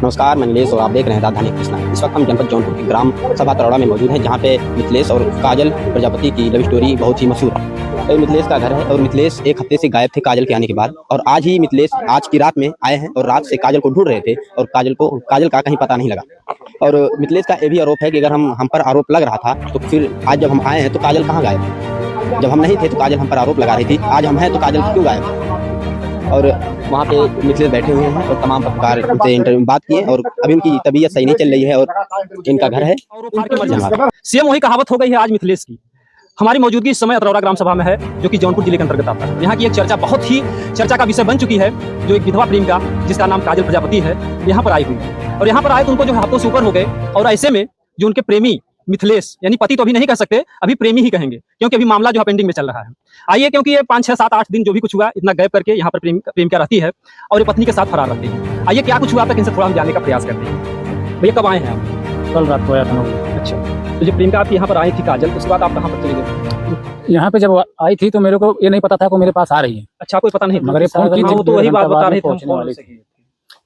नमस्कार, मैं नीलेश और आप देख रहे हैं राजधानी कृष्णा। इस वक्त हम जनपद जौनपुर के ग्राम सभा तरौड़ा में मौजूद हैं, जहाँ पे मिथिलेश और काजल प्रजापति की लव स्टोरी बहुत ही मशहूर है। और मिथिलेश का घर है और मिथिलेश एक हफ्ते से गायब थे काजल के आने के बाद, और आज ही मिथिलेश आज की रात में आए हैं और रात से काजल को ढूंढ रहे थे और काजल का कहीं पता नहीं लगा। और मिथिलेश का ये भी आरोप है कि अगर हम पर आरोप लग रहा था तो फिर आज जब हम आए हैं तो काजल कहाँ गायब? जब हम नहीं थे तो काजल हम पर आरोप लगा रही थी, आज हम हैं तो काजल क्यों गायब? और वहाँ पे मिथिलेश बैठे हुए हैं और तमाम पत्रकार उनसे इंटरव्यू में बात किए और अभी उनकी तबीयत सही नहीं चल रही है और इनका घर है। सेम वही कहावत हो गई है आज मिथिलेश की। हमारी मौजूदगी इस समय तरौड़ा ग्राम सभा में है, जो कि जौनपुर जिले के अंतर्गत आता है। यहाँ की एक चर्चा बहुत ही चर्चा का विषय बन चुकी है, जो एक विधवा प्रेमिका जिसका नाम काजल प्रजापति है, यहाँ पर आई हुई है। और यहाँ पर आए तो उनको जो हाथों से ऊपर हो गए, और ऐसे में जो उनके प्रेमी मिथिलेश, यानी पति तो अभी नहीं कह सकते, अभी प्रेमी ही कहेंगे, क्योंकि अभी मामला जो है पेंडिंग में चल रहा है। आइए, क्योंकि ये 5, 6, 7, 8 दिन जो भी कुछ हुआ, इतना गैप करके यहाँ पर प्रेमिका रहती है और ये पत्नी के साथ फरार रहती है। आइए, क्या कुछ हुआ तक इनसे थोड़ा हम जानने का प्रयास करते हैं। भैया, कब आए हैं आप? कल रात को आया था। अच्छा, तो जो प्रेमिका आप यहाँ पर आई थी काजल, उसके बाद आप कहाँ पर चले गए? यहाँ पे जब आई थी तो मेरे को ये नहीं पता था कि मेरे पास आ रही है। अच्छा, कोई पता नहीं, मगर ये फोन की वो तो वही बात बता रहे थे।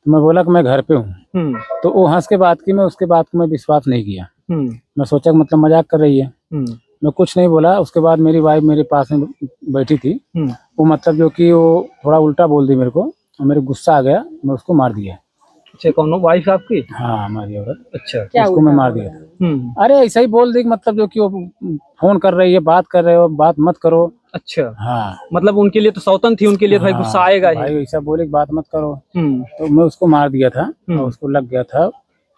तो मैं बोला कि मैं घर पे हूँ, तो वो हंस के बात की, मैं उसके बाद मैं विश्वास नहीं किया। मैं सोचा कि मतलब मजाक कर रही है, मैं कुछ नहीं बोला। उसके बाद मेरी वाइफ मेरे पास में बैठी थी, वो मतलब जो कि वो थोड़ा उल्टा बोल दी मेरे को, और मेरे गुस्सा आ गया, मैं उसको मार दिया। अच्छा, कौन वाइफ आपकी? हाँ, हमारी औरत। अच्छा, उसको मैं मार दिया था। अरे ऐसा ही बोल दी, मतलब जो कि वो फोन कर रही है, बात कर रहे हो, बात मत करो। अच्छा, हाँ, मतलब उनके लिए तो सौतन थी, उनके लिए भाई गुस्सा आएगा ही। भाई ऐसा बोले बात मत करो, तो मैं उसको मार दिया था और उसको लग गया था,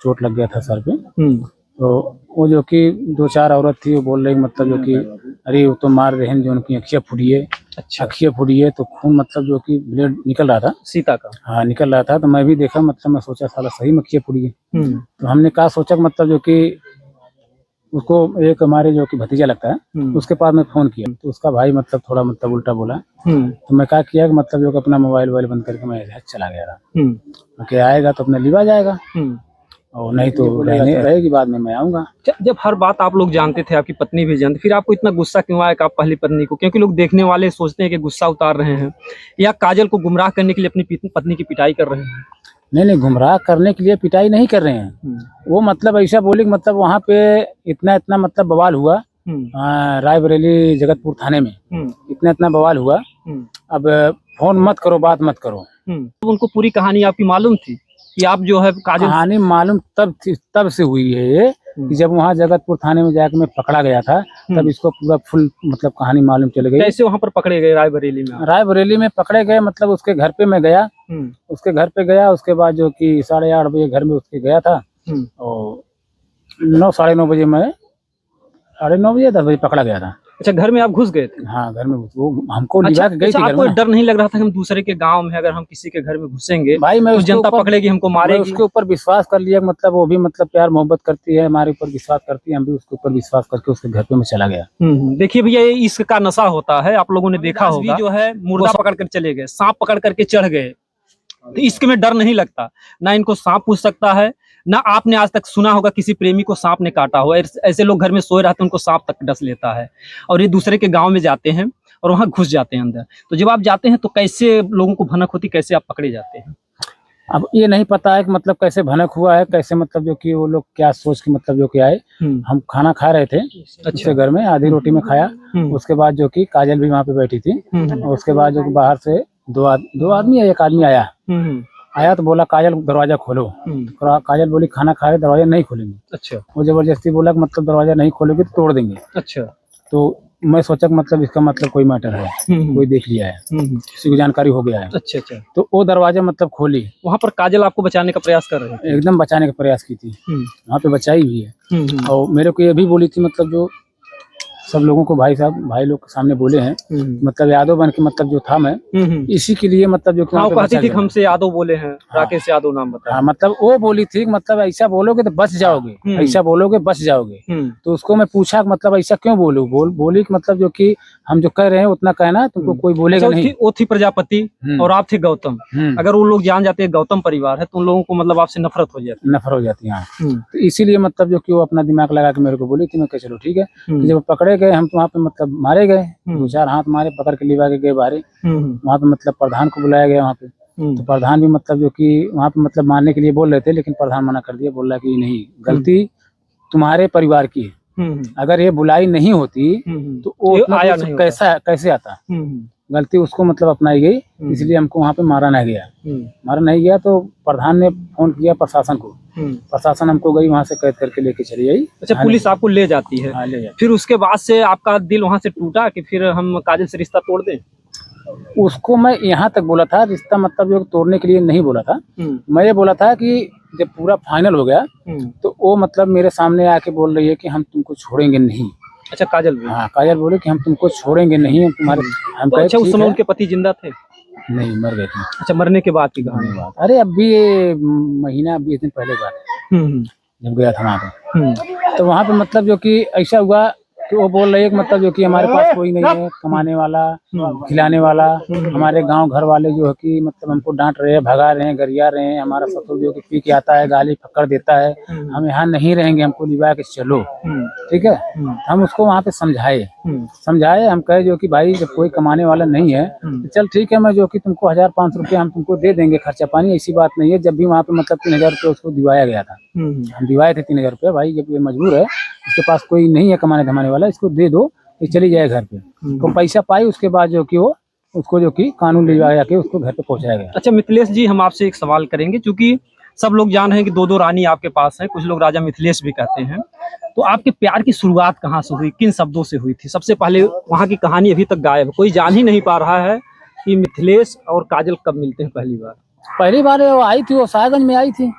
चोट लग गया था सर पे। तो वो जो कि 2-4 औरत थी, वो बोल रही मतलब जो कि अरे वो तो मार रहे हैं, जो उनकी अखियाँ फूटी है। अच्छा, अखियाँ फूटी है तो खून मतलब जो कि ब्लड निकल रहा था सीता का। हाँ, निकल रहा था। तो मैं भी देखा, मतलब मैं सोचा साला सही में अखियाँ फूटी है। तो हमने कहा सोचा मतलब जो कि उसको एक हमारे जो कि भतीजा लगता है, उसके पास में फोन किया, तो उसका भाई मतलब थोड़ा मतलब उल्टा बोला। तो मैं क्या किया कि मतलब जो अपना मोबाइल बंद करके मैं चला गया था। आएगा तो अपने लिवा जाएगा, और नहीं तो रहेगी, बाद में मैं आऊंगा। जब हर बात आप लोग जानते थे, आपकी पत्नी भी जानती, फिर आपको इतना गुस्सा क्यों आया कि आप पहली पत्नी को, क्योंकि लोग देखने वाले सोचते हैं कि गुस्सा उतार रहे हैं या काजल को गुमराह करने के लिए अपनी पत्नी की पिटाई कर रहे हैं? नहीं, गुमराह करने के लिए पिटाई नहीं कर रहे हैं। वो मतलब ऐसा बोले कि मतलब वहाँ पे इतना मतलब बवाल हुआ, रायबरेली जगतपुर थाने में इतना बवाल हुआ। अब फोन मत करो, बात मत करो। उनको पूरी कहानी आपकी मालूम थी कि आप जो है काजल? कहानी मालूम तब से हुई है ये, कि जब वहाँ जगतपुर थाने में जाकर मैं पकड़ा गया था, तब इसको पूरा फुल मतलब कहानी मालूम चल गई। कैसे वहाँ पर पकड़े गए रायबरेली में? रायबरेली में पकड़े गए, मतलब उसके घर पे मैं गया, उसके घर पे गया। उसके बाद जो कि 8:30 बजे घर में उसके गया था, और 9, साढ़े 9 बजे मैं 9:30 बजे 10 बजे पकड़ा गया था। अच्छा, घर में आप घुस गए थे? हाँ, घर में वो हमको लिवा के गई थी। आपको डर नहीं लग रहा था कि हम दूसरे के गांव में अगर हम किसी के घर में घुसेंगे भाई, मैं तो जनता पकड़ेगी, हमको मारेगी? उसके ऊपर विश्वास कर लिया, मतलब वो भी मतलब प्यार मोहब्बत करती है, हमारे ऊपर विश्वास करती है, हम भी उसके ऊपर विश्वास करके उसके घर पे मैं चला गया। देखिए भैया, ये इश्क का नशा होता है, आप लोगों ने देखा होगा। जो है मुर्दा पकड़ कर चले गए, सांप पकड़ करके चढ़ गए, तो इश्क में डर नहीं लगता। ना इनको सांप पूछ सकता है, ना आपने आज तक सुना होगा किसी प्रेमी को सांप ने काटा हो। ऐसे लोग घर में सोए रहते हैं, उनको सांप तक डस लेता है, और ये दूसरे के गांव में जाते हैं और वहां घुस जाते हैं अंदर। तो जब आप जाते हैं तो कैसे लोगों को भनक होती, कैसे आप पकड़े जाते हैं? अब ये नहीं पता है कि मतलब कैसे भनक हुआ है, कैसे मतलब जो कि वो लोग क्या सोच के मतलब जो कि आए। हम खाना खा रहे थे अच्छे घर में, आधी रोटी में खाया। उसके बाद जो कि काजल भी वहाँ पे बैठी थी, और उसके बाद जो बाहर से दो आदमी या एक आदमी आया तो बोला काजल दरवाजा खोलो। तो काजल बोली खाना खा रहे, दरवाजा नहीं खोलेंगे। अच्छा, वो जबरदस्ती बोला कि मतलब दरवाजा नहीं खोलोगे तो तोड़ देंगे। अच्छा, तो मैं सोचा कि मतलब इसका मतलब कोई मैटर है, कोई देख लिया है, किसी को जानकारी हो गया है। अच्छा, तो वो दरवाजा मतलब खोली। वहाँ पर काजल आपको बचाने का प्रयास कर रहे थे? एकदम बचाने का प्रयास की थी, वहाँ पे बचाई भी है। और मेरे को ये भी बोली थी, मतलब जो सब लोगों को भाई लोग के सामने बोले हैं, मतलब यादव बन के मतलब जो था मैं इसी के लिए मतलब जो कहती थी हमसे यादव बोले हैं। हाँ, राकेश यादव नाम बताया। हाँ, मतलब वो बोली थी मतलब ऐसा बोलोगे तो बच जाओगे, ऐसा बोलोगे बच जाओगे। तो उसको मैं पूछा मतलब ऐसा क्यों बोली मतलब जो कि हम जो कह रहे हैं उतना कहना, तुमको कोई बोलेगा नहीं। वो थी प्रजापति और आप थे गौतम। अगर वो लोग जान जाते गौतम परिवार है तो उन लोगों को मतलब आपसे नफरत हो जाती है। तो इसीलिए मतलब जो कि वो अपना दिमाग लगा के मेरे को बोली थी। मैं कह चलो ठीक है। जब पकड़े गए हम तो वहाँ पे मतलब मारे गए, 2-4 हाथ मारे, पकड़ के लिवा के गए बाहर। वहाँ पे मतलब प्रधान को बुलाया गया, वहाँ पे तो प्रधान भी मतलब जो कि वहाँ पे मतलब मारने के लिए बोल रहे थे, लेकिन प्रधान मना कर दिया, बोल रहा कि नहीं, गलती तुम्हारे परिवार की है। अगर ये बुलाई नहीं होती तो वो आया नहीं, कैसे आता। गलती उसको मतलब अपनाई गई, इसलिए हमको वहाँ पे मारा नहीं गया। तो प्रधान ने फोन किया प्रशासन को, प्रशासन हमको गई वहाँ से कैद करके लेके चली आई। अच्छा, पुलिस आपको ले जाती है? हाँ, ले जाती। फिर उसके बाद से आपका दिल वहाँ से टूटा कि फिर हम काजल से रिश्ता तोड़ दें? उसको मैं यहाँ तक बोला था, रिश्ता मतलब जो तोड़ने के लिए नहीं बोला था। मैं ये बोला था कि जब पूरा फाइनल हो गया तो वो मतलब मेरे सामने आके बोल रही है कि हम तुमको छोड़ेंगे नहीं। अच्छा, काजल भी? हाँ, काजल बोले कि हम तुमको छोड़ेंगे नहीं, हम तुम्हारे हम तो अच्छा, उस समय उनके पति जिंदा थे? नहीं, मर गए थे। अच्छा, मरने के बाद की कहानी? अरे अभी ये महीना 20 दिन पहले बात है, जब गया था वहाँ पे। तो वहाँ पे मतलब जो कि ऐसा हुआ कि वो बोल रही है कि मतलब जो कि हमारे पास कोई नहीं है कमाने वाला, खिलाने वाला। हमारे गांव घर वाले जो है कि मतलब हमको डांट रहे हैं, भगा रहे हैं, गरिया रहे हैं। हमारा ससुर जो कि पी के आता है, गाली फक्कर देता है, हम यहाँ नहीं रहेंगे, हमको लिवा के चलो, ठीक है। हम उसको वहाँ पे समझाए, हम कहे जो कि भाई जब कोई कमाने वाला नहीं है तो चल ठीक है, मैं जो कि तुमको 1500 रुपये हम तुमको दे देंगे खर्चा पानी, ऐसी बात नहीं है। जब भी वहाँ पे मतलब 3000 रुपये उसको दिवाया गया था, हम दिवाए थे 3000 रुपये। भाई जब ये मजबूर है, इसके पास कोई नहीं है कमाने धमाने वाला, इसको दे दो, ये चली जाए घर पे। तो पैसा पाई, उसके बाद जो कि वो उसको जो कि कानून लिवाया के उसको घर पे पहुंचाया गया। अच्छा मिथिलेश जी, हम आपसे एक सवाल करेंगे, क्योंकि सब लोग जान रहे हैं कि दो रानी आपके पास हैं, कुछ लोग राजा मिथिलेश भी कहते हैं। तो आपके प्यार की शुरुआत कहाँ से हुई, किन शब्दों से हुई थी? सबसे पहले वहाँ की कहानी अभी तक गायब है, कोई जान ही नहीं पा रहा है कि मिथिलेश और काजल कब मिलते हैं पहली बार। पहली बार वो आई थी, वो साहेबगंज में आई थी।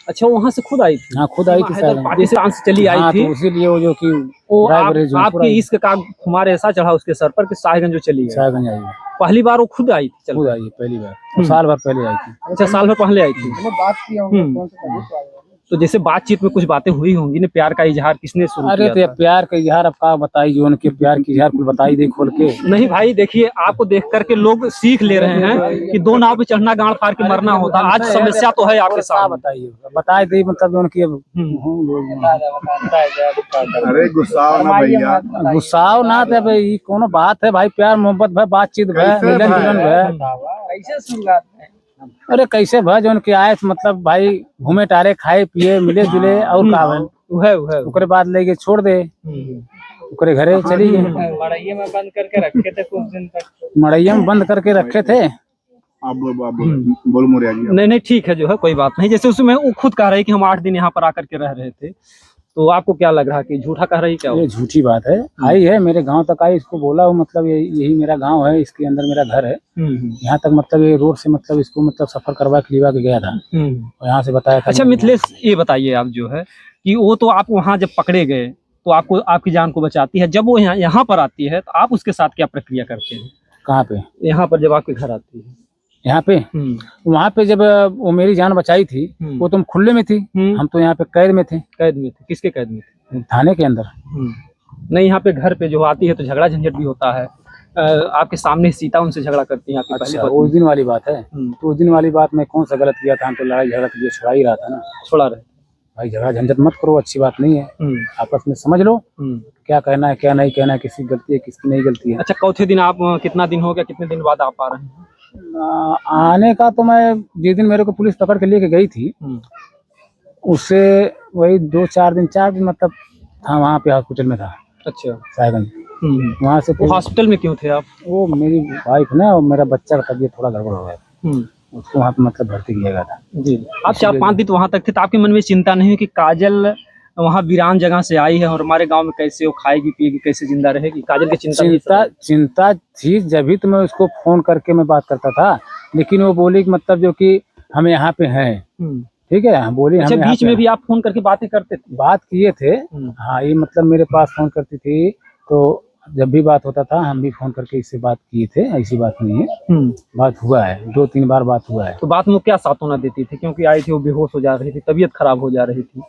अच्छा, वहाँ से खुद आई थी? हाँ, खुद आई थी, पाकिस्तान से चली आई थी। तो इसीलिए वो जो कि आपकी इश्क का खुमार ऐसा चढ़ा उसके सर पर कि साहेबगंज जो चली है। साहेबगंज आई, पहली बार वो खुद आई थी? खुद आई पहली बार, साल भर पहले आई थी। अच्छा, साल भर पहले आई थी। बात की तो जैसे बातचीत में कुछ बातें हुई होंगी ना, प्यार का इजहार किसने शुरू किया? अरे तो प्यार का इजहार अब का बताई, जो उनके प्यार की इजहार कुछ बताई दे खोल के। नहीं भाई, देखिए आपको देख करके लोग सीख ले रहे हैं कि दो नाव पे चढ़ना गाड़ फाड़ के मरना होता। आज समस्या तो है आपके साथ, बताइए, बताए दे मतलब उनकी। अरे गुस्साओ ना भैया, गुस्साओ ना थे भाई, कोनो बात है भाई, प्यार मोहब्बत भाई, बातचीत भाई, मिलन जुलन भाई। कैसे शुरुआत? अरे कैसे भाई, जो उनके आए मतलब भाई घूमे टारे, खाए पिए, मिले जुले, और का ओकरे बाद ले के छोड़ दे, ओकरे घरे चली गए। मड़ैया में बंद करके रखे थे कुछ दिन तक। मड़ैया में बंद करके रखे थे। बोलो मोरिया जी। नहीं ठीक है, जो है कोई बात नहीं। जैसे उसमें वो खुद कह रही कि हम 8 दिन यहाँ पर आकर के रह रहे थे, तो आपको क्या लग रहा है कि झूठा कह रही क्या? ये झूठी बात है। आई है मेरे गांव तक आई, इसको बोला हो मतलब यही मेरा गांव है, इसके अंदर मेरा घर है। यहाँ तक मतलब ये रोड से मतलब इसको मतलब सफर करवा के लिवा के गया था, और यहाँ से बताया था। अच्छा मिथिलेश, ये बताइए आप जो है कि वो तो आप वहाँ जब पकड़े गए तो आपको आपकी जान को बचाती है, जब वो यहाँ पर आती है तो आप उसके साथ क्या प्रक्रिया करते हैं? कहाँ पे? यहाँ पर जब आपके घर आती है। यहाँ पे वहाँ पे जब वो मेरी जान बचाई थी, वो तुम खुले में थी, हम तो यहाँ पे कैद में थे। कैद में थे? किसके कैद में थे? थाने के अंदर। नहीं, यहाँ पे घर पे जो आती है तो झगड़ा झंझट भी होता है। आपके सामने सीता उनसे झगड़ा करती है आपकी पहली अच्छा, उस दिन वाली बात है। तो उस दिन वाली बात में कौन सा गलत किया था? हम तो लड़ाई झगड़ा के लिए छुड़ा ही रहा था ना। छोड़ा रहे भाई, झगड़ा झंझट मत करो, अच्छी बात नहीं है। आपस में समझ लो क्या कहना है क्या नहीं कहना है, किसकी गलती है किसकी नहीं गलती है। अच्छा, चौथे दिन आप, कितना दिन हो गया, कितने दिन बाद आप आ रहे हैं? आने का तो मैं जिस दिन मेरे को पुलिस पकड़ के लेके गई थी, उससे वही 4 दिन मतलब था वहाँ पे, हॉस्पिटल में था। अच्छा, साहेबगंज। वहाँ से वो हॉस्पिटल में क्यों थे आप? वो मेरी वाइफ ना और मेरा बच्चा का तबीयत थोड़ा गड़बड़ हो गया, उसको वहाँ पे मतलब भर्ती किया गया था। जी, आप 4-5 दिन वहाँ तक थे, तो आपके मन में चिंता नहीं हुई कि काजल वहाँ वीरान जगह से आई है और हमारे गांव में कैसे वो खाएगी पिएगी, कैसे जिंदा रहेगी? काजल की चिंता थी, जब भी तो मैं उसको फोन करके मैं बात करता था, लेकिन वो बोली कि मतलब जो कि हम यहाँ पे हैं, ठीक है, बोली। अच्छा, बीच में भी आप फोन करके बातें करते थे? बात किए थे, हाँ, ये मतलब मेरे पास फोन करती थी, तो जब भी बात होता था हम भी फोन करके इससे बात किए थे, ऐसी बात नहीं है। बात हुआ है, 2-3 बार बात हुआ है। तो बात में क्या सांत्वना देती थी? क्योंकि आई थी वो बेहोश हो जा रही थी, तबीयत खराब हो जा रही थी।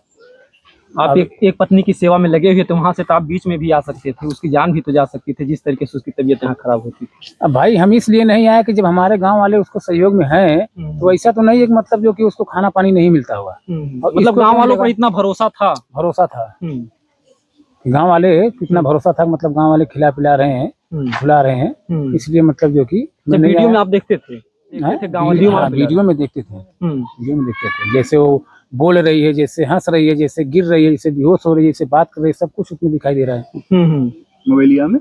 आप एक पत्नी की सेवा में लगे हुए थे, वहां से तो आप बीच में भी आ सकते थे, उसकी जान भी तो जा सकती थी, जिस तरीके से उसकी तबीयत यहाँ खराब होती थी। अब भाई हम इसलिए नहीं आए कि जब हमारे गांव वाले उसको सहयोग में हैं, तो ऐसा तो नहीं है कि मतलब जो कि उसको खाना पानी नहीं मिलता हुआ। मतलब गांव वालों पर इतना भरोसा था? भरोसा था, गांव वाले कितना भरोसा था, मतलब गांव वाले खिला पिला रहे हैं, खिला रहे हैं, इसलिए मतलब जो कि वीडियो में आप देखते थे? देखते थे गाँव वाले हाँ, वीडियो में देखते थे, वीडियो में देखते थे। जैसे वो बोल रही है, जैसे हंस रही है, जैसे गिर रही है, जैसे बेहोश हो रही है, जैसे बात कर रही है, सब कुछ उसमें दिखाई दे रहा है। मोबाइलिया में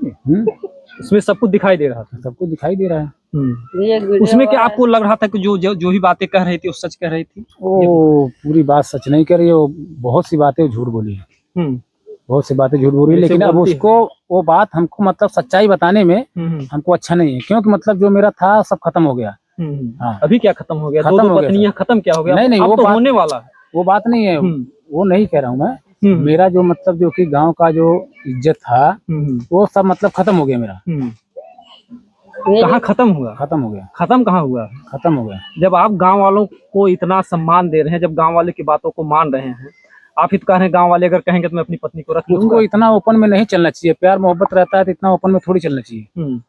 उसमें सब कुछ दिखाई दे रहा था। सब कुछ दिखाई दे रहा है। उसमें क्या आपको लग रहा था कि जो भी बातें कह रही थी वो सच कह रही थी? वो पूरी बात सच नहीं कर रही है, वो बहुत सी बातें झूठ बोली है, बहुत सी बातें झूठ बोली है। लेकिन अब उसको वो बात हमको मतलब सच्चाई बताने में हमको अच्छा नहीं है, क्योंकि मतलब जो मेरा था सब खत्म हो गया। हाँ। अभी क्या खत्म हो गया? खत्म दो हो गया पत्नियां खत्म क्या हो गया? नहीं, अब वो तो बात होने वाला है। वो बात नहीं है, वो नहीं कह रहा हूँ मैं। मेरा जो मतलब जो कि गांव का जो इज्जत था वो सब मतलब खत्म हो गया मेरा। कहाँ खत्म हुआ? खत्म हो गया। खत्म कहाँ हुआ? खत्म हो गया। जब आप गांव वालों को इतना सम्मान दे रहे हैं, जब गांव वाले की बातों को मान रहे हैं, आप ही तो कह रहे हैं गांव वाले अगर कहेंगे तो मैं अपनी पत्नी को रख लूंगा। उसको इतना ओपन में नहीं चलना चाहिए, प्यार मोहब्बत रहता है तो इतना ओपन में थोड़ी चलना चाहिए।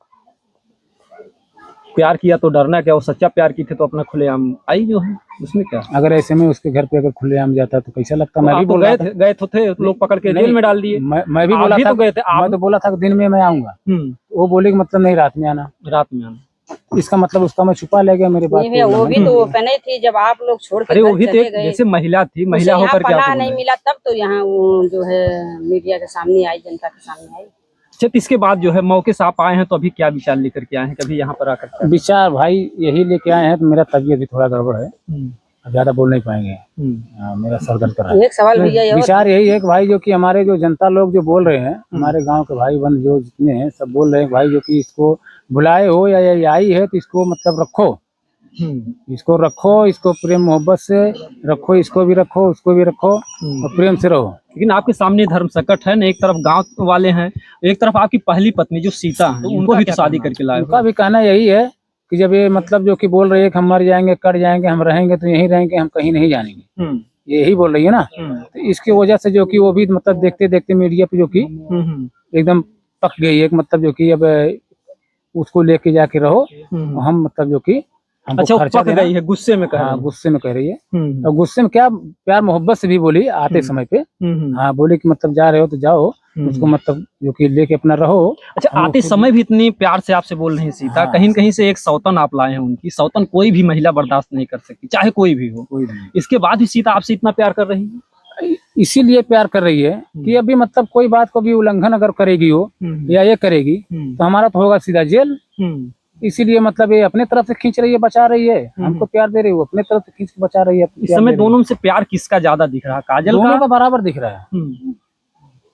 प्यार किया तो डरना क्या? वो सच्चा प्यार की थे तो अपना खुलेआम आई जो है, उसमें क्या? अगर ऐसे में उसके घर पे अगर खुलेआम जाता तो कैसा लगता? तो मैं भी बोल रहा था, गए थे लोग पकड़ के जेल में डाल दिए। मैं भी बोला था, तो गए थे मैं तो बोला था कि दिन में मैं आऊंगा। वो बोले कि मतलब नहीं, रात में आना। रात में आना इसका मतलब उसका मैं छुपा ले गया मेरे बात को। वो भी तो ओपन ही थी जब आप लोग छोड़ के अरे वो भी तो एक जैसे महिला थी, महिला होकर के पनाह नहीं मिला तब तो यहाँ वो जो है मीडिया के सामने आई, जनता के सामने आई। अच्छा, इसके बाद जो है मौके से आप आए हैं तो अभी क्या विचार लेकर के आए हैं? कभी यहाँ पर आकर विचार भाई यही लेके आए हैं, तो मेरा तबीयत भी थोड़ा गड़बड़ है, ज्यादा बोल नहीं पाएंगे। मेरा सर दर्द कर रहा है। एक सवाल भैया, विचार यही है कि भाई जो कि हमारे जो जनता लोग जो बोल रहे हैं, हमारे गांव के भाई बंद जो जितने हैं सब बोल रहे हैं भाई जो कि इसको बुलाए हो या ये आई है तो इसको मतलब रखो, इसको रखो, इसको प्रेम मोहब्बत से रखो, इसको भी रखो, उसको भी रखो और प्रेम से रहो। लेकिन आपके सामने धर्म संकट है ना, एक तरफ गांव वाले हैं, एक तरफ आपकी पहली पत्नी जो सीता है, उनको भी शादी करके लाए। उनका भी कहना यही है कि जब ये मतलब जो कि बोल रही है कि हम मर जाएंगे, कट जाएंगे, हम रहेंगे तो यहीं रहेंगे, हम कहीं नहीं जानेंगे, यही बोल रही है ना। तो इसकी वजह से जो कि वो भी मतलब देखते देखते मीडिया पे जो कि एकदम पक गई है, मतलब जो कि अब उसको लेके जाके रहो, हम मतलब जो कि अच्छा पक गई है, गुस्से में कह रही है। हाँ, गुस्से में कह रही है। और गुस्से में क्या, प्यार मोहब्बत से भी बोली आते समय पे। हाँ, बोली कि मतलब जा रहे हो तो जाओ, उसको मतलब जो कि लेके अपना रहो। अच्छा, आते समय भी इतनी प्यार से आपसे बोल रही सीता। हाँ। कहीं कहीं से एक सौतन आप लाए हैं उनकी, सौतन कोई भी महिला बर्दाश्त नहीं कर सकती, चाहे कोई भी हो। इसके बाद भी सीता आपसे इतना प्यार कर रही है? इसीलिए प्यार कर रही है कि अभी मतलब कोई बात को भी उल्लंघन अगर करेगी वो या ये करेगी तो हमारा तो होगा सीधा जेल। इसीलिए मतलब ये अपने तरफ से खींच रही है, बचा रही है, हमको प्यार दे रही है, वो अपने तरफ से खींच के बचा रही है। इस समय दोनों में से प्यार किसका ज्यादा दिख रहा है? काजल दोनों का बराबर दिख रहा है,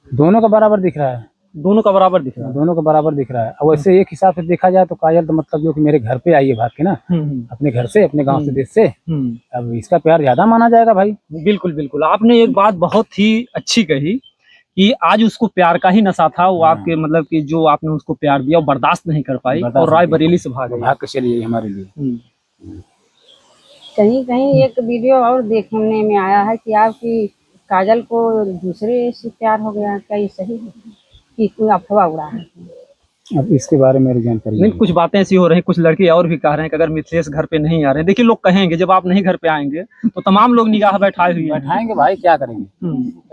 दोनों का बराबर दिख रहा है, दोनों का बराबर दिख रहा है, दोनों का बराबर दिख रहा है। और वैसे एक हिसाब से देखा जाए तो काजल तो मतलब जो कि मेरे घर पे आई है भाग के ना, अपने घर से, अपने गांव से, देश से। अब इसका प्यार ज्यादा माना जाएगा भाई। बिल्कुल बिल्कुल, आपने एक बात बहुत ही अच्छी कही कि आज उसको प्यार का ही नशा था, वो आपके मतलब कि जो आपने उसको प्यार दिया वो बर्दाश्त नहीं कर पाई और रायबरेली से भाग के चली हमारे लिए। कहीं कहीं एक वीडियो और देखने में आया है कि आपकी काजल को दूसरे से प्यार हो गया, क्या ये सही है कि कोई अफवाह उड़ा है? अब इसके बारे में मेरी जानकारी नहीं, कुछ बातें ऐसी हो रही हैं, कुछ लड़के और भी कह रहे हैं कि अगर मिथिलेश घर पे नहीं आ रहे, देखिए लोग कहेंगे जब आप नहीं घर पे आएंगे तो तमाम लोग निगाह बैठाए हुए बैठाएंगे भाई, क्या करेंगे।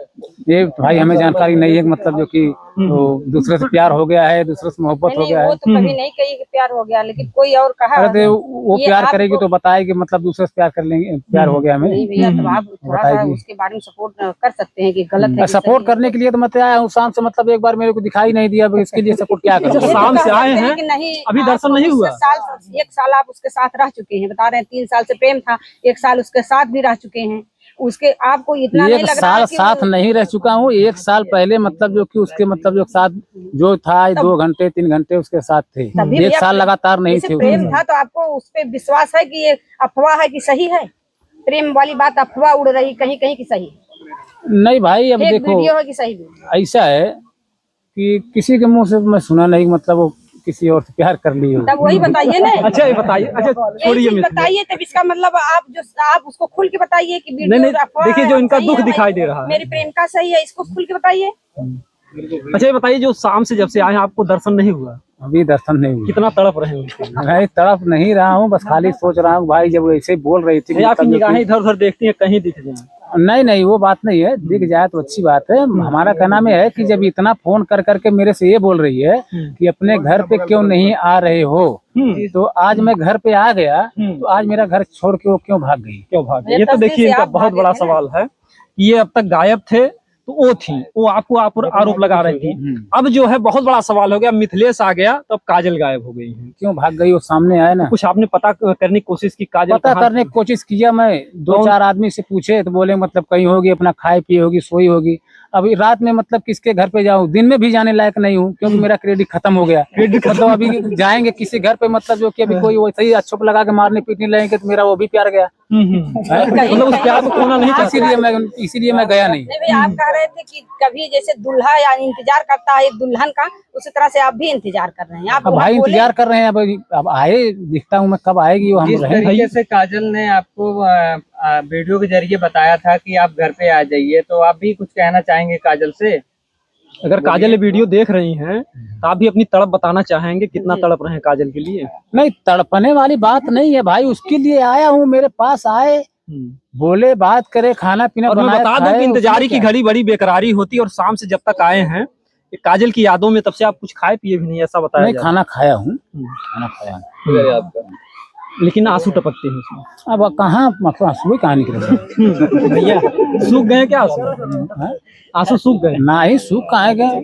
ये भाई हमें जानकारी नहीं है मतलब जो कि तो दूसरे से प्यार हो गया है, दूसरे से मोहब्बत हो गया है। वो तो कभी नहीं कही कि प्यार हो गया, लेकिन कोई और कहा। अरे वो प्यार करेगी तो बताएगी मतलब दूसरे से प्यार कर लेंगे, प्यार हो गया हमें। नहीं भैया, तो आप थोड़ा सा उसके बारे में सपोर्ट कर सकते हैं कि गलत है। सपोर्ट करने के लिए तो मैं आया हूँ शाम से, मतलब एक बार मेरे को दिखाई नहीं दिया, इसके लिए सपोर्ट क्या करूँ। शाम से आए हैं, अभी दर्शन नहीं हुआ। एक साल आप उसके साथ रह चुके हैं, बता रहे हैं 3 साल से प्रेम था, 1 साल उसके साथ भी रह चुके हैं। उसके आपको इतना नहीं लग रहा है? 1 साल साथ नहीं रह चुका हूँ, 1 साल पहले मतलब जो कि उसके मतलब जो साथ जो था 2 घंटे 3 घंटे उसके साथ थे, 1 साल लगातार नहीं थे। प्रेम था तो आपको उस पर विश्वास है कि ये अफवाह है कि सही है? प्रेम वाली बात अफवाह उड़ रही कहीं कहीं की सही नहीं भाई। अब देखो वीडियो है कि सही ऐसा है कि किसी के मुंह से मैं सुना नहीं मतलब वो किसी और से प्यार कर ली हो, तब वही बताइए ना। अच्छा ये बताइए, अच्छा छोड़िए, बताइए तब इसका मतलब आप उसको खुल के बताइए कि नहीं, देखिए जो इनका दुख दिखाई दे रहा है, मेरी प्रेमिका सही है, इसको खुल के बताइए। अच्छा ये बताइए, जो शाम से जब से आए आपको दर्शन नहीं हुआ? अभी दर्शन नहीं हुआ। कितना तड़प रहे हैं उनके लिए? मैं तड़प नहीं रहा हूँ, बस खाली सोच रहा हूँ भाई, जब ऐसे बोल रही थी नहीं, आपकी निगाहें इधर उधर देखती हैं कहीं दिख जाए। नहीं वो बात नहीं है, दिख जाए तो अच्छी बात है। हमारा कहना में है कि जब इतना फोन कर करके मेरे से ये बोल रही है कि अपने घर पे क्यों नहीं आ रहे हो, तो आज मैं घर पे आ गया, तो आज मेरा घर छोड़ के वो क्यों भाग गई? क्यों भाग गई? ये तो देखिए इनका बहुत बड़ा सवाल है। ये अब तक गायब थे तो वो थी, वो आपको आरोप लगा रही थी। अब जो है बहुत बड़ा सवाल हो गया, मिथिलेश आ गया तो अब काजल गायब हो गई है। क्यों भाग गई? वो सामने आए ना। कुछ आपने पता करने की कोशिश की? काजल पता करने की कोशिश किया, मैं 2-4 आदमी से पूछे तो बोले मतलब कहीं होगी, अपना खाए पिए होगी, सोई होगी। अभी रात में मतलब किसके घर पे जाऊं? दिन में भी जाने लायक नहीं हूँ क्योंकि मेरा क्रेडिट खत्म हो गया। मतलब अभी जाएंगे किसी घर पे, मतलब जो कि अभी कोई वैसे ही अच्छों लगा के मारने पीटने लगेंगे तो मेरा वो भी प्यार गया। मतलब उस प्यार को खोना नहीं चाहते। इसीलिए मैं गया नहीं। नहीं भैया, आप कह रहे थे कि कभी जैसे दूल्हा या इंतजार करता है एक दुल्हन का, उसी तरह से आप भी इंतजार कर रहे हैं। आप भाई इंतजार कर रहे हैं, अब आए, दिखता हूँ मैं कब आएगी वो। हम जिस तरीके से काजल ने आपको वीडियो के जरिए बताया था कि आप घर पे आ जाइए, तो आप भी कुछ कहना चाहेंगे काजल से? अगर काजल ये वीडियो देख रही हैं तो आप भी अपनी तड़प बताना चाहेंगे, कितना तड़प रहे हैं काजल के लिए? नहीं, तड़पने वाली बात नहीं है भाई, उसके लिए आया हूँ, मेरे पास आए, बोले बात करे, खाना पीना और मैं बनाए, बता दूं खाए, कि इंतजारी की उसमें घड़ी बड़ी बेकरारी होती है और शाम से जब तक आए हैं ये काजल की यादों में, तब से आप कुछ खाए पिए भी नहीं, ऐसा बताया नहीं, जा खाना खाया हूँ, खाना खाया हूँ। लेकिन आंसू टपकते हैं उसमें। अब कहाँ आंसू कहाँ निकले भैया सूख गए क्या आंसू? आंसू सूख गए? ना ही सूख कहाँ गए,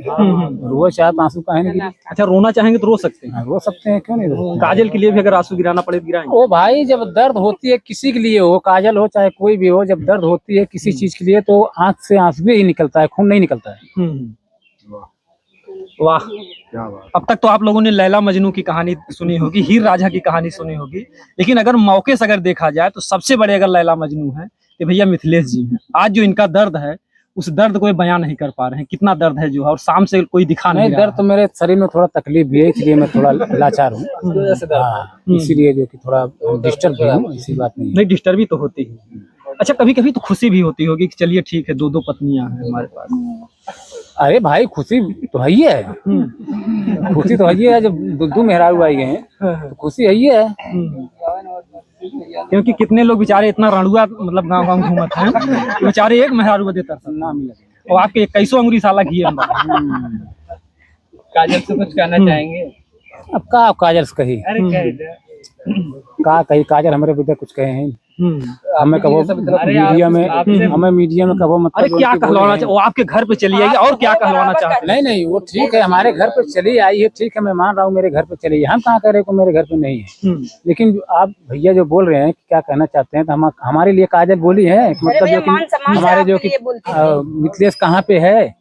रो चाहे आंसू कहाँ नहीं गिरे। अच्छा, रोना चाहेंगे तो रो सकते हैं। रो सकते हैं, क्यों नहीं रो? काजल के लिए भी अगर आंसू गिराना पड़े तो गिराएंगे? ओ भाई, जब दर्द होती है किसी के लिए हो, काजल हो चाहे कोई भी हो, जब दर्द होती है किसी चीज के लिए तो आंख से आंसू ही निकलता है, खून नहीं निकलता है। वाह, अब तक तो आप लोगों ने लैला मजनू की कहानी सुनी होगी, हीर राझा की कहानी सुनी होगी, लेकिन अगर मौके से अगर देखा जाए तो सबसे बड़े अगर लैला मजनू है तो भैया मिथिलेश जी हैं। आज जो इनका दर्द है उस दर्द को ये बयान नहीं कर पा रहे हैं, कितना दर्द है जो है, और शाम से कोई दिखा नहीं दर्द तो मेरे शरीर में थोड़ा तकलीफ भी है, इसलिए मैं थोड़ा लाचार हूँ, इसीलिए जो कि थोड़ा डिस्टर्ब भी हूँ, ऐसी बात नहीं। डिस्टर्ब तो होती है। अच्छा, कभी कभी तो खुशी भी होती होगी कि चलिए ठीक है, 2 पत्नियां हैं हमारे पास। अरे भाई, खुशी तो है ही है, खुशी तो है ही है, जब 2 मेहरारू आई हैं तो खुशी है ही है। क्योंकि कितने लोग बेचारे इतना रणुआ मतलब गांव गांव घूमते हैं, बेचारे एक मेहरारू देता ना मिला, और आपके 21 अंगुरी साला घी काजल से कुछ कहना चाहेंगे? अब का काजल से कही, अरे का कही, काजल हमारे विद्या कुछ कहे हैं, हमें कहो मीडिया में, हमें मीडिया में कहो मतलब। अरे क्या कहलवाना चाहिए, वो आपके घर पे चली आएगी और क्या कहलवाना चाहते? नहीं, वो ठीक है, हमारे घर पे चली आई है, ठीक है, मैं मान रहा हूँ मेरे घर पे चली है, हम कहाँ कह रहे को मेरे घर पे नहीं है, लेकिन आप भैया जो बोल रहे हैं क्या कहना चाहते हैं, तो हम हमारे लिए काजल बोली है, मतलब जो कि हमारे जो कि मिथिलेश कहाँ पे है,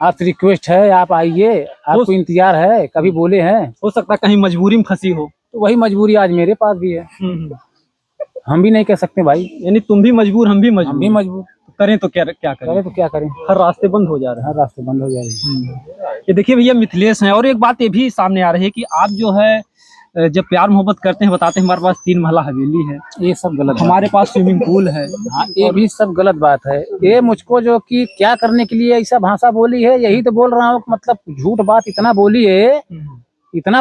आपसे रिक्वेस्ट है आप आइए, आपको इंतजार है, कभी बोले हैं। हो सकता है कहीं मजबूरी में फंसी हो, तो वही मजबूरी आज मेरे पास भी है, हम भी नहीं कह सकते भाई। यानी तुम भी मजबूर, हम भी मजबूर, करें तो क्या करें, हर रास्ते बंद हो जा रहे हैं, हर रास्ते बंद हो जा रहे हैं। ये देखिए भैया मिथिलेश हैं, और एक बात ये भी सामने आ रही है कि आप जो है जब प्यार मोहब्बत करते हैं बताते हैं हमारे पास 3 महला हवेली है, ये सब गलत, हमारे पास स्विमिंग पूल है। हाँ, ये भी सब गलत बात है। ये मुझको जो कि क्या करने के लिए ऐसा भाषा बोली है, यही तो बोल रहा हूँ, मतलब झूठ बात इतना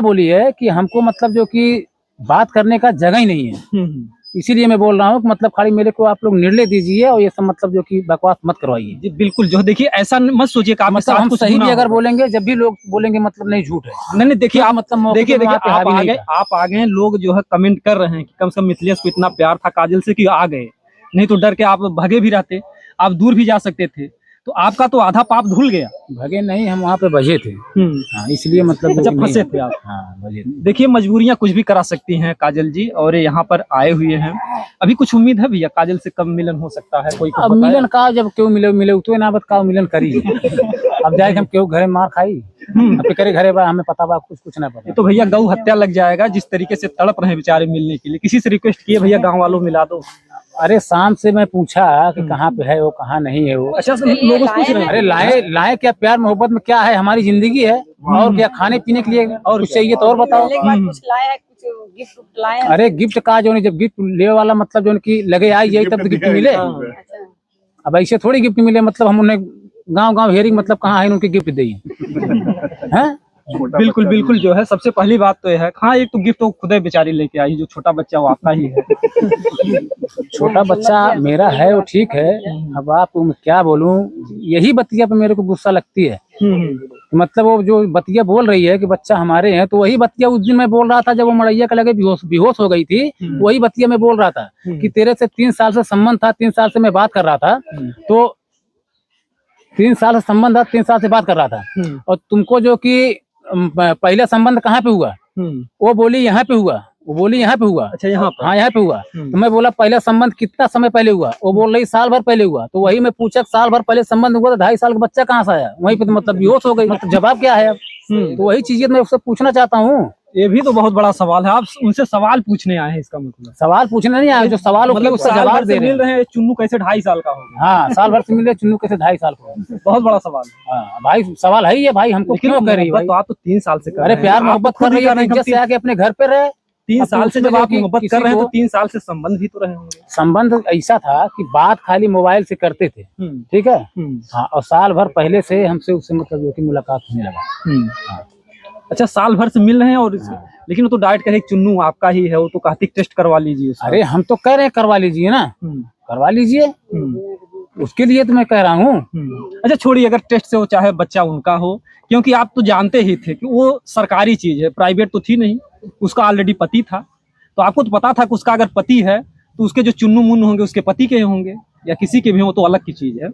बोली है कि हमको मतलब जो कि बात करने का जगह ही नहीं है, इसीलिए मैं बोल रहा हूँ कि मतलब खाली मेरे को आप लोग निर्णय दीजिए और ये सब मतलब जो कि बकवास मत करवाइए। जी बिल्कुल, जो देखिए ऐसा मत सोचिए कि मतलब हम सही भी अगर बोलेंगे, जब भी लोग बोलेंगे मतलब नहीं, झूठ है। नहीं देखिए आप मतलब देखिए आप आ गए, लोग जो है कमेंट कर रहे हैं कि कम से कम मिथिलेश को इतना प्यार था काजल से कि आ गए, नहीं तो डर के आप भगे भी रहते, आप दूर भी जा सकते थे, तो आपका तो आधा पाप धुल गया। भगे नहीं, हम वहाँ पे बजे थे, इसलिए मतलब जब फंसे थे आप। हाँ, बजे थे। देखिए मजबूरियां कुछ भी करा सकती हैं काजल जी, और यहाँ पर आए हुए हैं, अभी कुछ उम्मीद है भैया काजल से कब मिलन हो सकता है? कोई अब मिलन का जब क्यों मिले तो ना बत का मिलन करी अब जाए हम क्यों घरे मार खाई, अब करे घरे बा हमें पता बा कुछ ना पता। तो भैया गौ हत्या लग जाएगा, जिस तरीके से तड़प रहे हैं बेचारे मिलने के लिए, किसी से रिक्वेस्ट किए भैया गाँव वालों मिला दो? अरे शाम से मैं पूछा कि कहाँ पे है वो, कहाँ नहीं है वो। अच्छा, लोग पूछ रहे हैं, अरे लाए क्या, प्यार मोहब्बत में क्या है, हमारी जिंदगी है, और क्या खाने पीने के लिए और कुछ चाहिए तो और बताओ। कुछ लाए हैं, कुछ गिफ्ट लाए हैं? अरे गिफ्ट का जो जब गिफ्ट ले वाला मतलब जो की लगे आई यही तब गिफ्ट मिले, अब ऐसे थोड़ी गिफ्ट मिले, मतलब हम उन्हें गाँव हेरिंग मतलब कहाँ है उनके गिफ्ट दी है, छोटा बिल्कुल बच्चा बिल्कुल जो है सबसे पहली बात तो यह है, हाँ एक तो गिफ्ट तो खुद ही बेचारी लेके आई, जो छोटा बच्चा वो आपका ही है। छोटा बच्चा मेरा है वो ठीक है। अब आपको मैं क्या बोलूं, यही बतिया पे मेरे को गुस्सा लगती है। मतलब वो जो बतिया बोल रही है कि बच्चा हमारे हैं, तो वही बतिया उस दिन मैं बोल रहा था जब वो मड़ैया के लगे बेहोश हो गई थी। वही बतिया मैं बोल रहा था कि तेरे से 3 साल से संबंध था, 3 साल से मैं बात कर रहा था, तो 3 साल से संबंध था, 3 साल से बात कर रहा था, और तुमको जो कि पहले संबंध कहाँ पे हुआ, वो बोली यहाँ पे हुआ, वो बोली यहाँ पे हुआ। अच्छा यहाँ पर? हाँ यहाँ पे हुआ। तो मैं बोला पहले संबंध कितना समय पहले हुआ, वो बोल रही साल भर पहले हुआ। तो वही मैं पूछा साल भर पहले संबंध हुआ तो 2.5 साल का बच्चा कहाँ से आया, वहीं पे तो मतलब बेहोश हो गई। मतलब जवाब क्या है अब? तो वही चीजें मैं उससे पूछना चाहता हूँ। ये भी तो बहुत बड़ा सवाल है, आप उनसे सवाल पूछने आए हैं इसका मतलब? सवाल पूछना नहीं आया, जो सवाल मतलब उसका साल जवाब भर दे से रहे मिल हैं। रहे हैं, चुन्नू कैसे 2.5 साल का होगा? हाँ साल भर से मिल रहे चुन्नू कैसे 2.5 साल को। बहुत बड़ा सवाल है। हाँ भाई सवाल है ही है भाई, हमको लेकिन क्यों कर रही है मोहब्बत भाई? तो आप तो 3 साल से कर अरे रहे हैं। प्यार आप मोहब्बत खुद कर ही रही है, कर रहे हैं, इज्जत से आके अपने घर पे रहे। 3 साल से जब आप मोहब्बत कर रहे हैं तो को 3 साल से संबंध भी तो रहे होंगे। संबंध ऐसा था कि बात खाली मोबाइल से करते थे, ठीक है। हाँ, और साल भर पहले से हमसे उससे मतलब जो कि मुलाकात होने लगा। अच्छा साल भर से मिल रहे हैं और लेकिन वो तो डायरेक्ट कहे चुन्नू आपका ही है, वो तो कहती टेस्ट करवा लीजिए उसका। अरे हम तो कह रहे हैं करवा लीजिए ना, करवा लीजिए, उसके लिए तो मैं कह रहा हूँ। अच्छा छोड़िए, अगर टेस्ट से हो चाहे बच्चा उनका हो, क्योंकि आप तो जानते ही थे कि वो सरकारी चीज है, प्राइवेट तो थी नहीं। उसका ऑलरेडी पति था, तो आपको तो पता था कि उसका अगर पति है तो उसके जो चुन्नू मुन्नू होंगे उसके पति के होंगे या किसी के भी हो, तो अलग की चीज है।